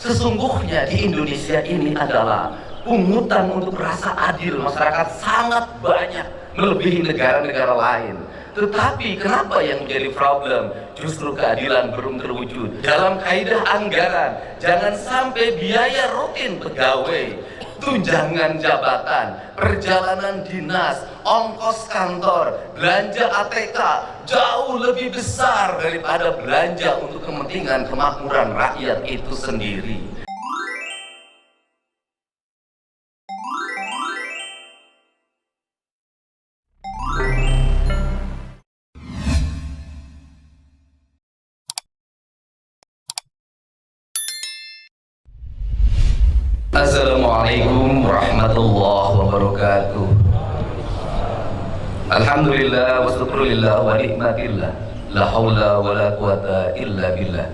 Sesungguhnya di Indonesia ini adalah pungutan untuk rasa adil masyarakat sangat banyak, melebihi negara-negara lain. Tetapi kenapa yang menjadi problem? Justru keadilan belum terwujud. Dalam kaidah anggaran, jangan sampai biaya rutin pegawai, tunjangan jabatan, perjalanan dinas, ongkos kantor, belanja ATK jauh lebih besar daripada belanja untuk kepentingan kemakmuran rakyat itu sendiri. Assalamualaikum warahmatullahi wabarakatuh. Alhamdulillah wa syukrulillah wa nikmatillah, la haula wa la quwata illa billah.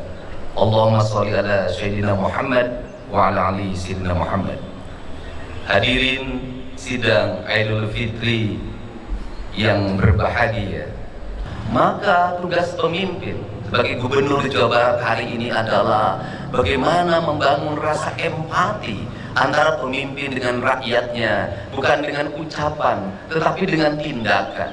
Allahumma sholli ala sayyidina Muhammad wa ala ali sayyidina Muhammad. Hadirin sidang Idul Fitri yang berbahagia, maka tugas pemimpin sebagai Gubernur Jawa Barat hari ini adalah bagaimana membangun rasa empati antara pemimpin dengan rakyatnya, bukan dengan ucapan tetapi dengan tindakan.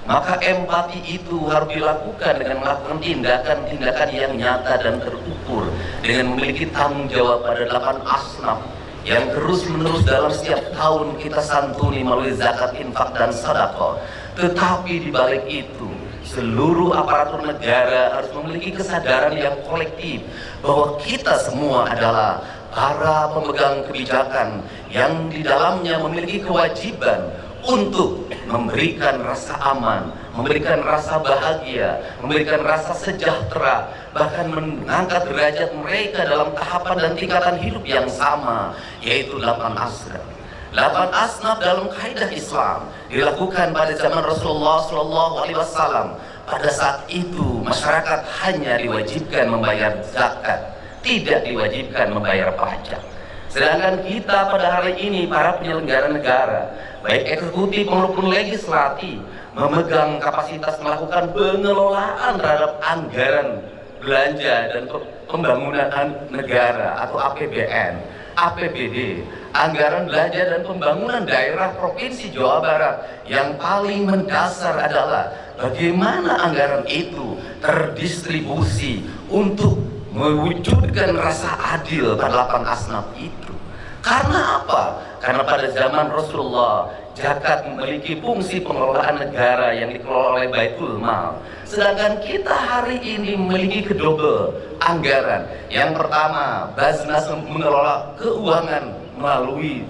Maka empati itu harus dilakukan dengan melakukan tindakan-tindakan yang nyata dan terukur, dengan memiliki tanggung jawab pada 8 asnaf yang terus-menerus dalam setiap tahun kita santuni melalui zakat, infak, dan sedekah. Tetapi di balik itu, seluruh aparatur negara harus memiliki kesadaran yang kolektif bahwa kita semua adalah para pemegang kebijakan yang di dalamnya memiliki kewajiban untuk memberikan rasa aman, memberikan rasa bahagia, memberikan rasa sejahtera, bahkan mengangkat derajat mereka dalam tahapan dan tingkatan hidup yang sama, yaitu 8 asnaf. 8 asnaf dalam kaidah Islam dilakukan pada zaman Rasulullah SAW. Pada saat itu masyarakat hanya diwajibkan membayar zakat, tidak diwajibkan membayar pajak. Sedangkan kita pada hari ini para penyelenggara negara, baik eksekutif maupun legislatif, memegang kapasitas melakukan pengelolaan terhadap anggaran belanja dan pembangunan negara atau APBN, APBD, anggaran belanja dan pembangunan daerah Provinsi Jawa Barat. Yang paling mendasar adalah bagaimana anggaran itu terdistribusi untuk mewujudkan rasa adil pada 8 asnaf itu. Karena apa? Karena pada zaman Rasulullah, zakat memiliki fungsi pengelolaan negara yang dikelola oleh Baitul Mal. Sedangkan kita hari ini memiliki kedua anggaran. Yang pertama, Basnas mengelola keuangan melalui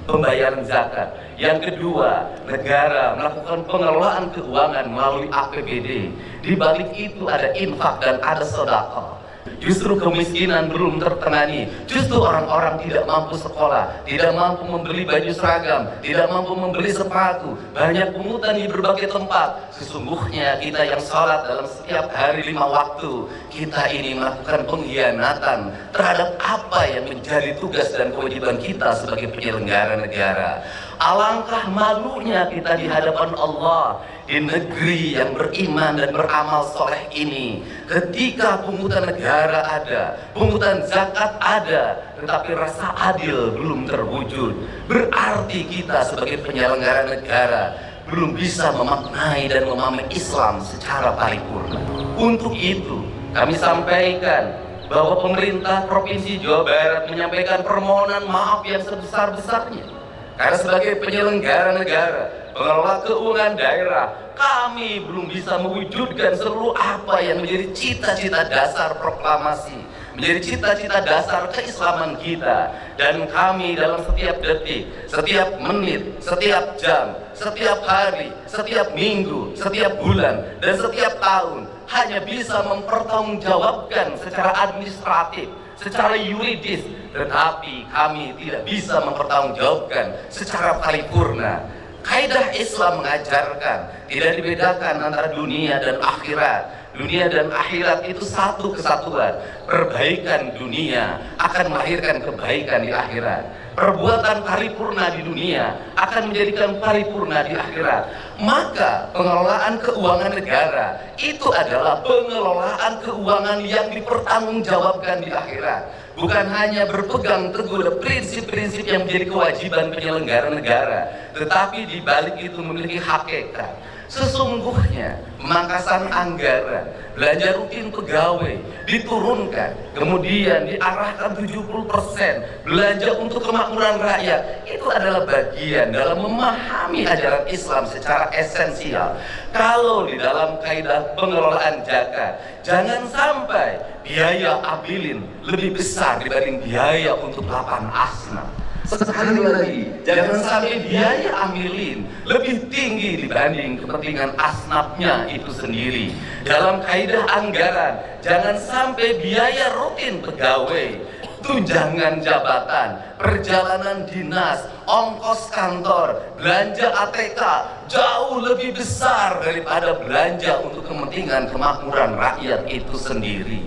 pembayaran zakat. Yang kedua, negara melakukan pengelolaan keuangan melalui APBD. Di balik itu ada infak dan ada sedekah. Justru kemiskinan belum tertangani. Justru orang-orang tidak mampu sekolah, tidak mampu membeli baju seragam, tidak mampu membeli sepatu. Banyak pungutan di berbagai tempat. Sesungguhnya kita yang sholat dalam setiap hari 5 waktu, kita ini melakukan pengkhianatan terhadap apa yang menjadi tugas dan kewajiban kita sebagai penyelenggara negara. Alangkah malunya kita di hadapan Allah di negeri yang beriman dan beramal soleh ini, ketika pungutan negara ada, pungutan zakat ada, tetapi rasa adil belum terwujud. Berarti kita sebagai penyelenggara negara belum bisa memaknai dan memahami Islam secara paripurna. Untuk itu kami sampaikan bahwa pemerintah Provinsi Jawa Barat menyampaikan permohonan maaf yang sebesar-besarnya. Karena sebagai penyelenggara negara, pengelola keuangan daerah, kami belum bisa mewujudkan seluruh apa yang menjadi cita-cita dasar proklamasi, menjadi cita-cita dasar keislaman kita. Dan kami dalam setiap detik, setiap menit, setiap jam, setiap hari, setiap minggu, setiap bulan, dan setiap tahun hanya bisa mempertanggungjawabkan secara administratif, secara yuridis, tetapi kami tidak bisa mempertanggungjawabkan secara paripurna. Kaidah Islam mengajarkan tidak dibedakan antara dunia dan akhirat. Dunia dan akhirat itu satu kesatuan. Perbaikan dunia akan melahirkan kebaikan di akhirat. Perbuatan paripurna di dunia akan menjadikan paripurna di akhirat. Maka pengelolaan keuangan negara itu adalah pengelolaan keuangan yang dipertanggungjawabkan di akhirat. Bukan hanya berpegang teguh pada prinsip-prinsip yang menjadi kewajiban penyelenggara negara, tetapi di balik itu memiliki hakikat. Sesungguhnya pemangkasan anggaran, belanja rutin pegawai diturunkan, kemudian diarahkan 70% belanja untuk kemakmuran rakyat. Itu adalah bagian dalam memahami ajaran Islam secara esensial. Kalau di dalam kaidah pengelolaan zakat, jangan sampai biaya abilin lebih besar dibanding biaya untuk lapan asnaf. Sekali lagi, jangan sampai biaya amilin lebih tinggi dibanding kepentingan asnafnya itu sendiri. Dalam kaidah anggaran, jangan sampai biaya rutin pegawai, tunjangan jabatan, perjalanan dinas, ongkos kantor, belanja ATK jauh lebih besar daripada belanja untuk kepentingan kemakmuran rakyat itu sendiri.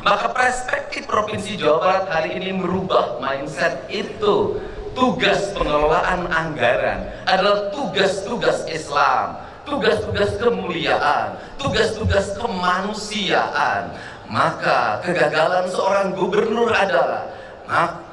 Maka perspektif Provinsi Jawa Barat hari ini merubah mindset itu. Tugas pengelolaan anggaran adalah tugas-tugas Islam, tugas-tugas kemuliaan, tugas-tugas kemanusiaan. Maka kegagalan seorang gubernur adalah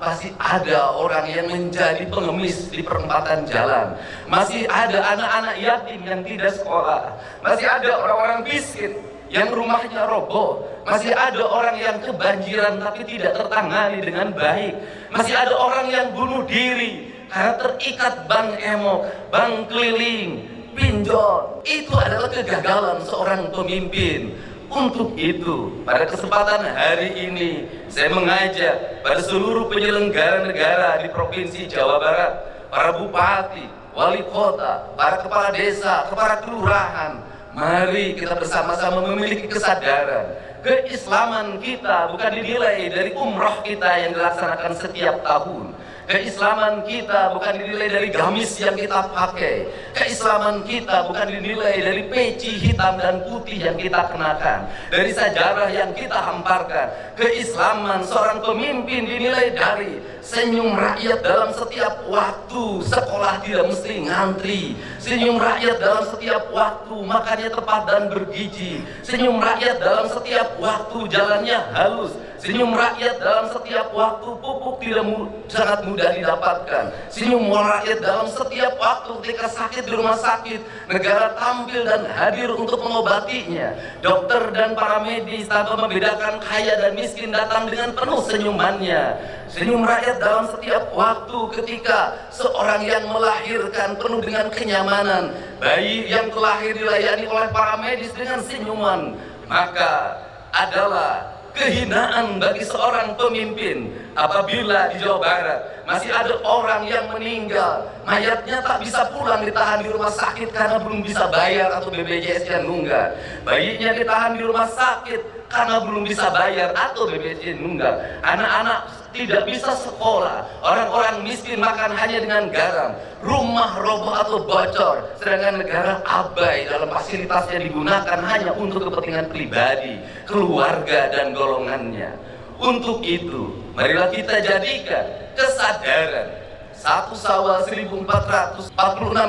pasti ada orang yang menjadi pengemis di perempatan jalan, masih ada anak-anak yatim yang tidak sekolah, masih ada orang-orang miskin yang rumahnya roboh, masih ada orang yang kebanjiran tapi tidak tertangani dengan baik, masih ada orang yang bunuh diri karena terikat bank emok, bank keliling, pinjol. Itu adalah kegagalan seorang pemimpin. Untuk itu, pada kesempatan hari ini saya mengajak pada seluruh penyelenggara negara di Provinsi Jawa Barat, para bupati, wali kota, para kepala desa, kepala kelurahan, mari kita bersama-sama memiliki kesadaran. Keislaman kita bukan dinilai dari umroh kita yang dilaksanakan setiap tahun. Keislaman kita bukan dinilai dari gamis yang kita pakai. Keislaman kita bukan dinilai dari peci hitam dan putih yang kita kenakan, dari sajarah yang kita hamparkan. Keislaman seorang pemimpin dinilai dari senyum rakyat dalam setiap waktu. Sekolah tidak mesti ngantri. Senyum rakyat dalam setiap waktu makannya tepat dan bergizi. Senyum rakyat dalam setiap waktu jalannya halus. Senyum rakyat dalam setiap waktu pupuk tidak sangat mudah didapatkan. Senyum rakyat dalam setiap waktu ketika sakit di rumah sakit, negara tampil dan hadir untuk mengobatinya. Dokter dan para medis tanpa membedakan kaya dan miskin datang dengan penuh senyumannya. Senyum rakyat dalam setiap waktu ketika seorang yang melahirkan penuh dengan kenyamanan, bayi yang terlahir dilayani oleh para medis dengan senyuman. Maka adalah kehinaan bagi seorang pemimpin apabila di Jawa Barat masih ada orang yang meninggal, mayatnya tak bisa pulang, ditahan di rumah sakit karena belum bisa bayar atau BPJS-nya nunggak. Bayinya ditahan di rumah sakit karena belum bisa bayar atau BPJS nunggak. Anak-anak tidak bisa sekolah, orang-orang miskin makan hanya dengan garam, rumah roboh atau bocor, sedangkan negara abai dalam fasilitasnya digunakan hanya untuk kepentingan pribadi, keluarga dan golongannya. Untuk itu, marilah kita jadikan kesadaran 1 Syawal 1446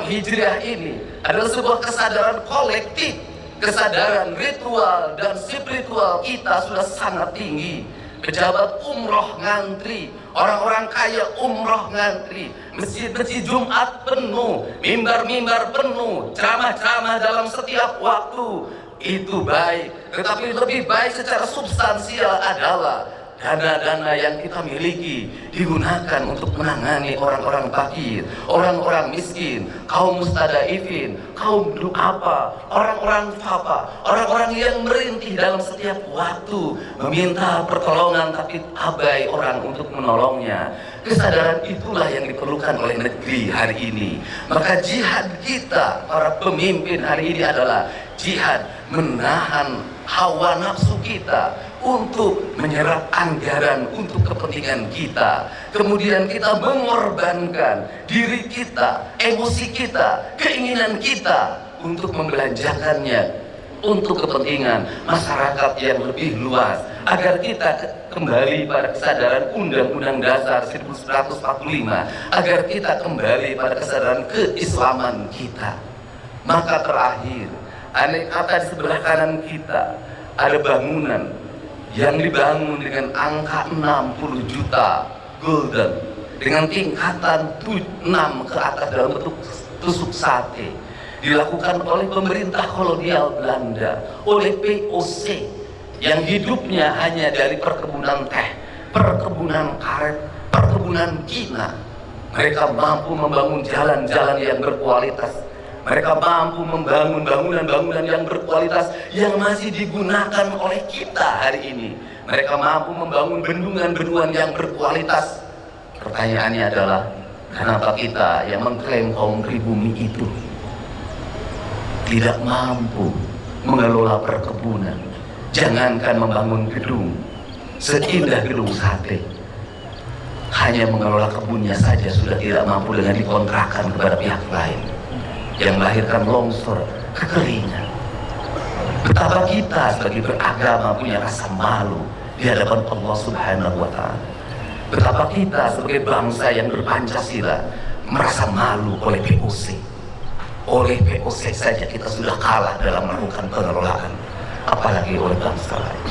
Hijriah ini adalah sebuah kesadaran kolektif, kesadaran ritual dan spiritual kita sudah sangat tinggi. Pejabat umroh ngantri, orang-orang kaya umroh ngantri, masjid-masjid Jumat penuh, mimbar-mimbar penuh, ceramah-ceramah dalam setiap waktu. Itu baik, tetapi lebih baik secara substansial adalah dana-dana yang kita miliki digunakan untuk menangani orang-orang fakir, orang-orang miskin, kaum mustadaifin, kaum du'afa, orang-orang fafa, orang-orang yang merintih dalam setiap waktu meminta pertolongan tapi abai orang untuk menolongnya. Kesadaran itulah yang diperlukan oleh negeri hari ini. Maka jihad kita para pemimpin hari ini adalah jihad menahan hawa nafsu kita untuk menyerap anggaran untuk kepentingan kita. Kemudian kita mengorbankan diri kita, emosi kita, keinginan kita untuk membelanjakannya untuk kepentingan masyarakat yang lebih luas, agar kita kembali pada kesadaran Undang-Undang Dasar 1945, agar kita kembali pada kesadaran keislaman kita. Maka terakhir, andai kata di sebelah kanan kita ada bangunan yang dibangun dengan angka 60 juta gulden, dengan tingkatan 6 ke atas dalam bentuk tusuk sate, dilakukan oleh pemerintah kolonial Belanda, oleh POC yang hidupnya hanya dari perkebunan teh, perkebunan karet, perkebunan Cina. Mereka mampu membangun jalan-jalan yang berkualitas, mereka mampu membangun bangunan-bangunan yang berkualitas yang masih digunakan oleh kita hari ini. Mereka mampu membangun bendungan-bendungan yang berkualitas. Pertanyaannya adalah, kenapa kita yang mengklaim kaum pribumi itu tidak mampu mengelola perkebunan? Jangankan membangun gedung seindah gedung sate, hanya mengelola kebunnya saja sudah tidak mampu dengan dikontrakkan kepada pihak lain, yang melahirkan longsor, kekeringan. Betapa kita sebagai beragama punya rasa malu di hadapan Allah Subhanahu wa Ta'ala. Betapa kita sebagai bangsa yang berpancasila merasa malu oleh POC. Oleh POC saja kita sudah kalah dalam melakukan pengelolaan, apalagi oleh bangsa lain.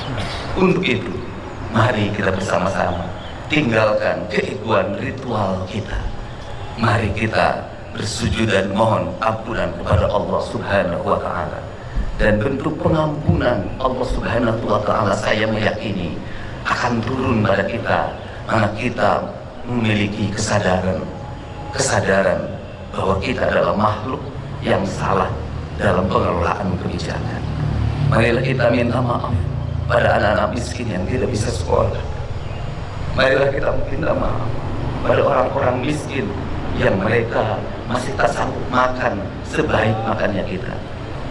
Untuk itu, mari kita bersama-sama tinggalkan keegoan ritual kita. Mari kita bersujud dan mohon ampunan kepada Allah Subhanahu wa Ta'ala. Dan bentuk pengampunan Allah Subhanahu wa Ta'ala, saya meyakini, akan turun pada kita mana kita memiliki kesadaran bahwa kita adalah makhluk yang salah dalam pengelolaan kebijakan. Marilah kita minta maaf pada anak-anak miskin yang tidak bisa sekolah. Marilah kita minta maaf pada orang-orang miskin yang mereka masih tak sanggup makan sebaik makannya kita.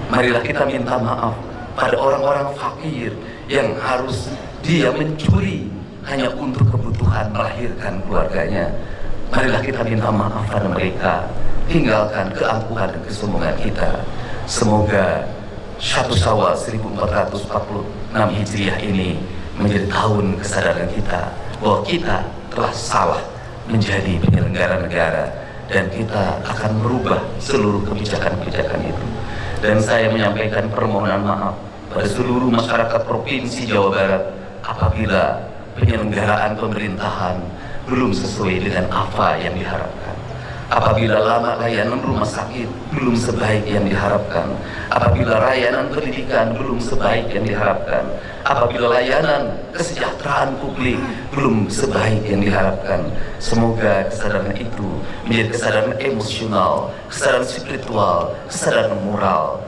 Marilah kita minta maaf pada orang-orang fakir yang harus dia mencuri hanya untuk kebutuhan melahirkan keluarganya. Marilah kita minta maaf pada mereka, tinggalkan keangkuhan dan kesombongan kita. Semoga 1 Syawal 1446 Hijriah ini menjadi tahun kesadaran kita bahwa kita telah salah menjadi penyelenggara negara, dan kita akan merubah seluruh kebijakan-kebijakan itu. Dan saya menyampaikan permohonan maaf pada seluruh masyarakat Provinsi Jawa Barat apabila penyelenggaraan pemerintahan belum sesuai dengan apa yang diharapkan, apabila lama layanan rumah sakit belum sebaik yang diharapkan, apabila layanan pendidikan belum sebaik yang diharapkan, apabila layanan kesejahteraan publik belum sebaik yang diharapkan. Semoga kesadaran itu menjadi kesadaran emosional, kesadaran spiritual, kesadaran moral,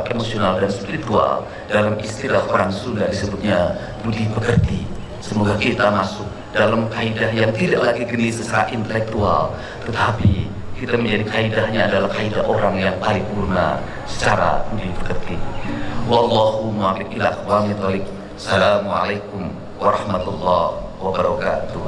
emosional, dan spiritual. Dalam istilah orang Sunda disebutnya budi pekerti. Semoga kita masuk dalam kaidah yang tidak lagi geni secara intelektual, tetapi kita menjadi kaidahnya adalah kaidah orang yang paripurna secara budi pekerti. Wallahu muwaffiq ila aqwamit thoriq. Assalamualaikum warahmatullahi wabarakatuh.